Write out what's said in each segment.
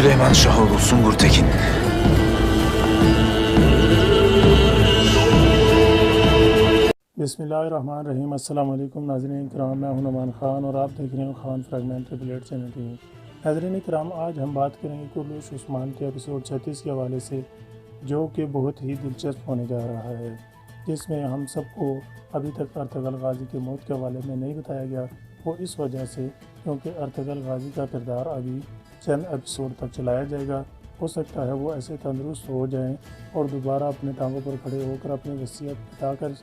Süleyman Şahoğlu, Sungur Tekin. बिस्मिल्लाहिर्रहमानिर्रहीम। अस्सलाम वालेकुम नाज़रीन किराम, मैं हूं नुमान खान और आप देख रहे हैं Khan fragment relate channel TV. नाज़रीन किराम, आज हम बात करेंगे कुर्लुश उस्मान के एपिसोड 36 के हवाले से, जो कि बहुत ही दिलचस्प होने जा रहा है, जिसमें हम सबको अभी तक अर्तगल गाज़ी की मौत के हवाले में नहीं बताया गया। वो इस वजह से क्योंकि अर्तगल गाज़ी का किरदार अभी चंद एपिसोड तक चलाया जाएगा। हो सकता है वो ऐसे तंदुरुस्त हो जाएं और दोबारा अपने टांगों पर खड़े होकर अपनी वसीयत बताकर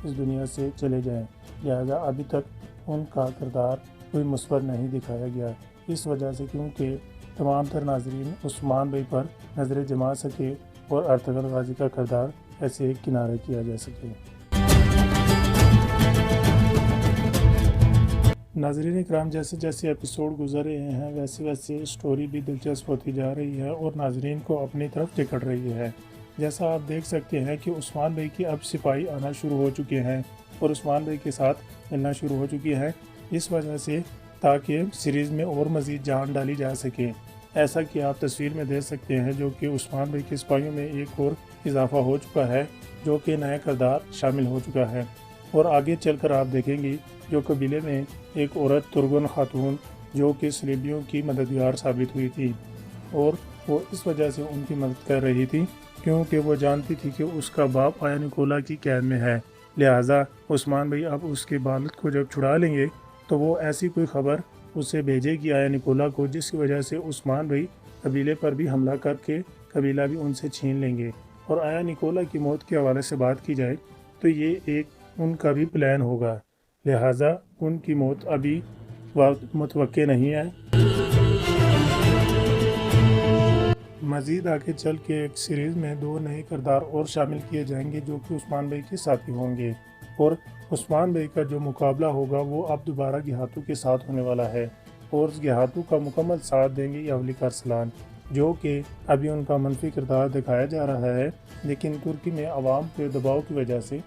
इस दुनिया से चले जाएं। लिहाजा अभी तक उनका किरदार कोई मुस्बत नहीं दिखाया गया। इस वजह से क्योंकि तमाम तर नाजरीन उस्मान भाई पर नज़रें जमा सके और अर्तगल गाज़ी का किरदार ऐसे किनारे किया जा सके। नाज़रीन इकराम, जैसे जैसे एपिसोड गुजर रहे हैं वैसे वैसे स्टोरी भी दिलचस्प होती जा रही है और नाजरीन को अपनी तरफ टिकट रही है। जैसा आप देख सकते हैं कि उस्मान भाई की अब सिपाही आना शुरू हो चुके हैं और उस्मान भाई के साथ मिलना शुरू हो चुकी है, इस वजह से ताकि सीरीज़ में और मज़ीद जान डाली जा सके। ऐसा कि आप तस्वीर में देख सकते हैं जो कि उस्मान भाई के सिपाहियों में एक और इजाफा हो चुका है, जो कि नया किरदार शामिल हो चुका है। और आगे चलकर आप देखेंगे जो कबीले में एक औरत तुर्गन खातून जो कि सलीबियों की मददगार साबित हुई थी और वो इस वजह से उनकी मदद कर रही थी क्योंकि वो जानती थी कि उसका बाप आया निकोला की कैद में है। लिहाजा उस्मान भाई अब उसके बालद को जब छुड़ा लेंगे तो वो ऐसी कोई खबर उससे भेजेगी आया निकोला को, जिसकी वजह से उस्मान भाई कबीले पर भी हमला करके कबीला भी उनसे छीन लेंगे। और आया निकोला की मौत के हवाले से बात की जाए तो ये एक उनका भी प्लान होगा। लिहाजा उनकी मौत अभी मुतवक्के नहीं है। मज़ीद आगे चल के एक सीरीज़ में दो नए किरदार और शामिल किए जाएंगे जो कि उस्मान भाई के साथी होंगे और उस्मान भाई का जो मुकाबला होगा वो अब दोबारा गिहातू के साथ होने वाला है और उस गिहातू का मुकम्मल साथ देंगे यवलिक अरसलान, जो कि अभी उनका मनफी किरदार दिखाया जा रहा है। लेकिन तुर्की में अवाम के दबाव की वजह से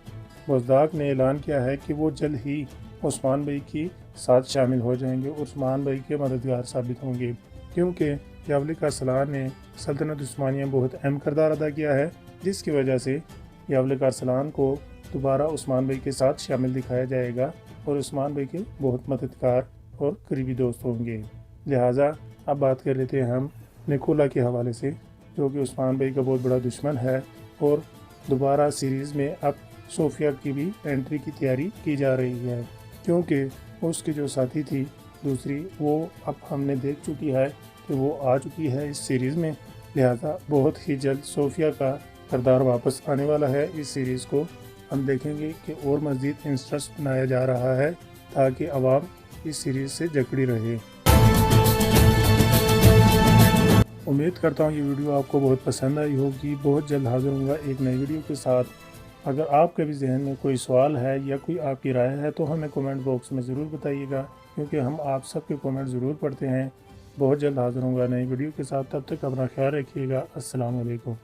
बुज़दाक ने ऐलान किया है कि वो जल्द ही उस्मान भाई के साथ शामिल हो जाएंगे, उस्मान भाई के मददगार साबित होंगे, क्योंकि यवलिक अरसलान ने सल्तनत उस्मानिया में बहुत अहम किरदार अदा किया है, जिसकी वजह से यवलिक अरसलान को दोबारा उस्मान भाई के साथ शामिल दिखाया जाएगा और उस्मान भाई के बहुत मददगार और करीबी दोस्त होंगे। लिहाजा अब बात कर लेते हैं हम निकोला के हवाले से, जो कि उस्मान भाई का बहुत बड़ा दुश्मन है और दोबारा सीरीज़ में अब सोफिया की भी एंट्री की तैयारी की जा रही है, क्योंकि उसकी जो साथी थी दूसरी वो अब हमने देख चुकी है कि वो आ चुकी है इस सीरीज़ में। लिहाजा बहुत ही जल्द सोफिया का किरदार वापस आने वाला है। इस सीरीज़ को हम देखेंगे कि और मज़ीद इंटरेस्ट बनाया जा रहा है ताकि आवाम इस सीरीज़ से जकड़ी रहे। उम्मीद करता हूँ ये वीडियो आपको बहुत पसंद आई होगी। बहुत जल्द हाज़िर होऊंगा एक नई वीडियो के साथ। अगर आपके भी जहन में कोई सवाल है या कोई आपकी राय है तो हमें कमेंट बॉक्स में ज़रूर बताइएगा, क्योंकि हम आप सबके कमेंट ज़रूर पढ़ते हैं। बहुत जल्द हाज़िर होऊंगा नई वीडियो के साथ। तब तक अपना ख्याल रखिएगा। अस्सलाम वालेकुम।